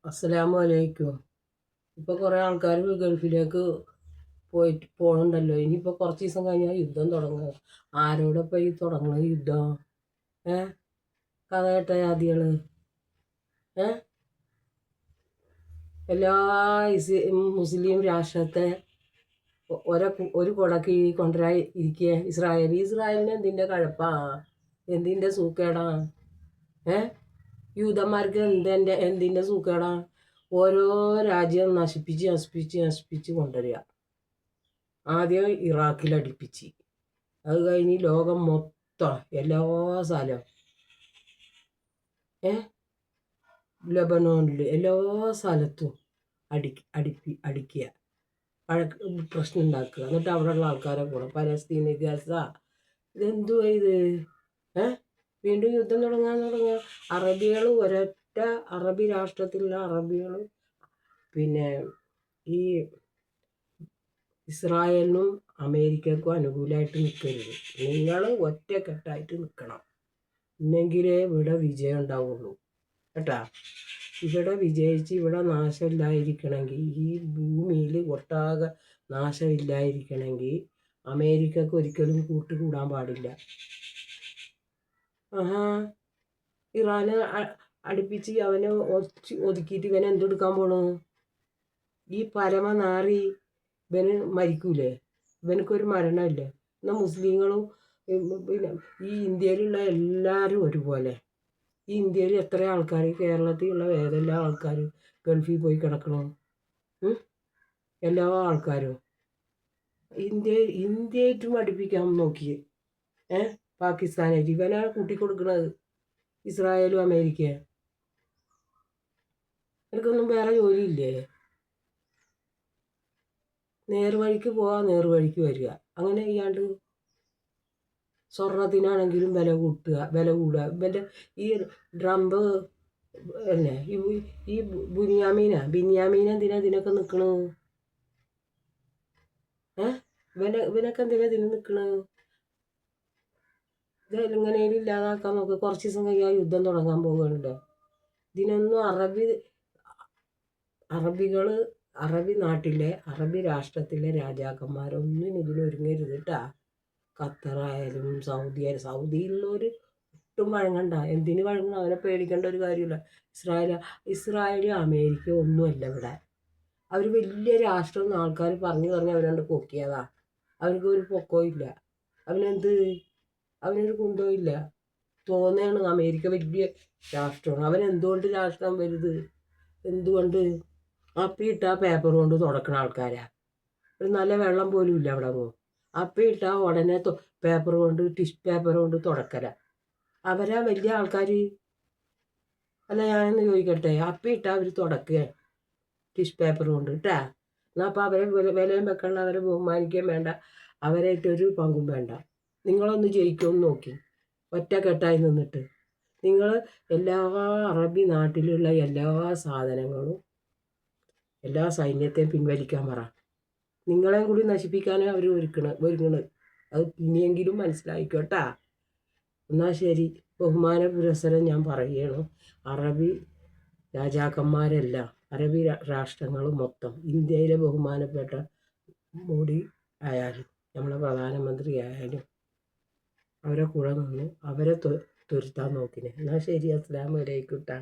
അസ്സലാമു അലൈക്കും. ഇപ്പോൾ കുറേ ആൾക്കാർ ഗൾഫിലേക്ക് പോകണുണ്ടല്ലോ. ഇനിയിപ്പോൾ കുറച്ച് ദിവസം കഴിഞ്ഞാൽ യുദ്ധം തുടങ്ങുക. ആരോടൊപ്പം ഈ തുടങ്ങുന്നത് യുദ്ധം? ഏ കഥ കേട്ട ജാതികൾ ഏ എല്ലാ മുസ്ലിം രാഷ്ട്രത്തെ ഒരു കുടക്ക് കൊണ്ടുവരാൻ ഇരിക്കുക ഇസ്രായേലിന് എന്തിൻ്റെ കഴപ്പാ? എന്തിൻ്റെ സൂക്കേടാ? യൂതന്മാർക്ക് എന്തിൻ്റെ സൂക്കേടാ? ഓരോ രാജ്യം നശിപ്പിച്ച് കൊണ്ടുവരിക. ആദ്യം ഇറാഖിൽ അടുപ്പിച്ച്, അത് കഴിഞ്ഞ് ലോകം മൊത്തം എല്ലാ സ്ഥലവും ലബനോണിൽ എല്ലാ സ്ഥലത്തും അടിക്കുക, പ്രശ്നം ഉണ്ടാക്കുക. എന്നിട്ട് അവിടെയുള്ള ആൾക്കാരെ കൂടെ പലസ്തീന്, ഗസ, ഇതെന്തുവാ ഇത്? വീണ്ടും യുദ്ധം തുടങ്ങുക. അറബികൾ ഒരൊറ്റ അറബി രാഷ്ട്രത്തിലുള്ള അറബികൾ പിന്നെ ഈ ഇസ്രായേലിനും അമേരിക്കക്കും അനുകൂലമായിട്ട് നിൽക്കരുത്. നിങ്ങൾ ഒറ്റക്കെട്ടായിട്ട് നിൽക്കണം, എന്നെങ്കിലേ ഇവിടെ വിജയം ഉണ്ടാവുള്ളൂ കേട്ടാ. ഇവിടെ വിജയിച്ച് ഇവിടെ നാശമില്ലായിരിക്കണമെങ്കിൽ, ഈ ഭൂമിയിൽ ഒട്ടാകെ നാശമില്ലായിരിക്കണമെങ്കിൽ അമേരിക്കക്ക് ഒരിക്കലും കൂട്ടുകൂടാൻ പാടില്ല. ഇറാനെ അടുപ്പിച്ച് അവനെ ഒതുക്കിയിട്ട് ഇവനെ എന്തെടുക്കാൻ പോണു? ഈ പരമനാറി ഇവന് മരിക്കൂലേ? ഇവനക്കൊരു മരണമില്ലേ? എന്നാൽ മുസ്ലിങ്ങളും പിന്നെ ഈ ഇന്ത്യയിലുള്ള എല്ലാവരും ഒരുപോലെ. ഈ ഇന്ത്യയിൽ എത്ര ആൾക്കാർ, കേരളത്തിലുള്ള ഏതെല്ലാം ആൾക്കാർ ഗൾഫിൽ പോയി കിടക്കണു? എല്ലാ ആൾക്കാരും ഇന്ത്യയായിട്ടും അടുപ്പിക്കാൻ നോക്കി. പാകിസ്ഥാനായിട്ട് ഇവനാണ് കൂട്ടിക്കൊടുക്കുന്നത്, ഇസ്രായേലും അമേരിക്കയും. എനിക്കൊന്നും വേറെ ജോലിയില്ലേ? നേർവഴിക്ക് പോവാ, നേർവഴിക്ക് വരിക. അങ്ങനെ ചെയ്യാണ്ട് സ്വർണത്തിനാണെങ്കിലും വില കൂടുക. ഇവൻ്റെ ഈ ട്രംപ് അല്ലേ, ഈ ബിന്യാമീൻ എന്തിനാ ഇതിനൊക്കെ നിൽക്കണു? ഇവനൊക്കെ എന്തിനാ ഇതിന് നിൽക്കണു? ഇത് എങ്ങനെയും ഇല്ലാതാക്കാൻ നോക്ക്. കുറച്ച് ദിവസം കഴിയാൻ യുദ്ധം തുടങ്ങാൻ പോകുന്നുണ്ട്. ഇതിനൊന്നും അറബി നാട്ടിലെ അറബി രാഷ്ട്രത്തിലെ രാജാക്കന്മാരൊന്നും ഇതിനൊരുങ്ങരുത് കേട്ടാ. ഖത്തറായാലും സൗദിയിലുള്ളവർ ഒട്ടും വഴങ്ങണ്ട. എന്തിന് വഴങ്ങണം? അവരെ പേടിക്കേണ്ട ഒരു കാര്യമില്ല. ഇസ്രായേൽ അമേരിക്ക ഒന്നുമല്ല ഇവിടെ. അവർ വലിയ രാഷ്ട്രം ആൾക്കാർ പറഞ്ഞ് അവരണ്ട് പൊക്കിയതാ. അവർക്ക് ഒരു പൊക്കവും ഇല്ല. അവനൊരു കുന്തവും ഇല്ല. തോന്നുകയാണ് അമേരിക്ക വലിയ രാഷ്ട്രമാണ്. അവനെന്തുകൊണ്ട് രാഷ്ട്രം വലുത്? എന്തുകൊണ്ട്? അപ്പിയിട്ട പേപ്പർ കൊണ്ട് തുടക്കണ ആൾക്കാരാ. ഒരു നല്ല വെള്ളം പോലും ഇല്ല അവിടെ പോകും. അപ്പിയിട്ട ഉടനെ ടിഷ്യൂ പേപ്പർ കൊണ്ട് തുടക്കല. അവരാ വലിയ ആൾക്കാർ. അല്ല, ഞാനൊന്ന് ചോദിക്കട്ടെ, അപ്പിയിട്ട അവർ തുടക്കുക ടിഷ്യൂ പേപ്പർ കൊണ്ട് കേട്ടാ. എന്നാൽ അപ്പോൾ അവരെ വിലയും വെക്കണ്ട, അവരെ ബഹുമാനിക്കുകയും വേണ്ട, അവരായിട്ടൊരു പങ്കും വേണ്ട. നിങ്ങളൊന്ന് ജയിക്കുമെന്ന് നോക്കി, ഒറ്റക്കെട്ടായി നിന്നിട്ട്. നിങ്ങൾ എല്ലാ അറബി നാട്ടിലുള്ള എല്ലാ സാധനങ്ങളും, എല്ലാ സൈന്യത്തെയും പിൻവലിക്കാൻ പറ. നിങ്ങളെയും കൂടി നശിപ്പിക്കാനേ അവർ ഒരുങ്ങണത്. അത് ഇനിയെങ്കിലും മനസ്സിലായിക്കോട്ടാ. എന്നാൽ ശരി, ബഹുമാന പുരസ്സരം ഞാൻ പറയുകയാണ്. അറബി രാജാക്കന്മാരെല്ലാം, അറബി രാഷ്ട്രങ്ങൾ മൊത്തം, ഇന്ത്യയിലെ ബഹുമാനപ്പെട്ട മോഡി ആയാലും നമ്മളെ പ്രധാനമന്ത്രി ആയാലും അവരെ കൂടെ നിന്ന് അവരെ തുരുത്താൻ നോക്കിനെ. എന്നാൽ ശരി, അസ്സലാമു അലൈക്കും ട്ടാ.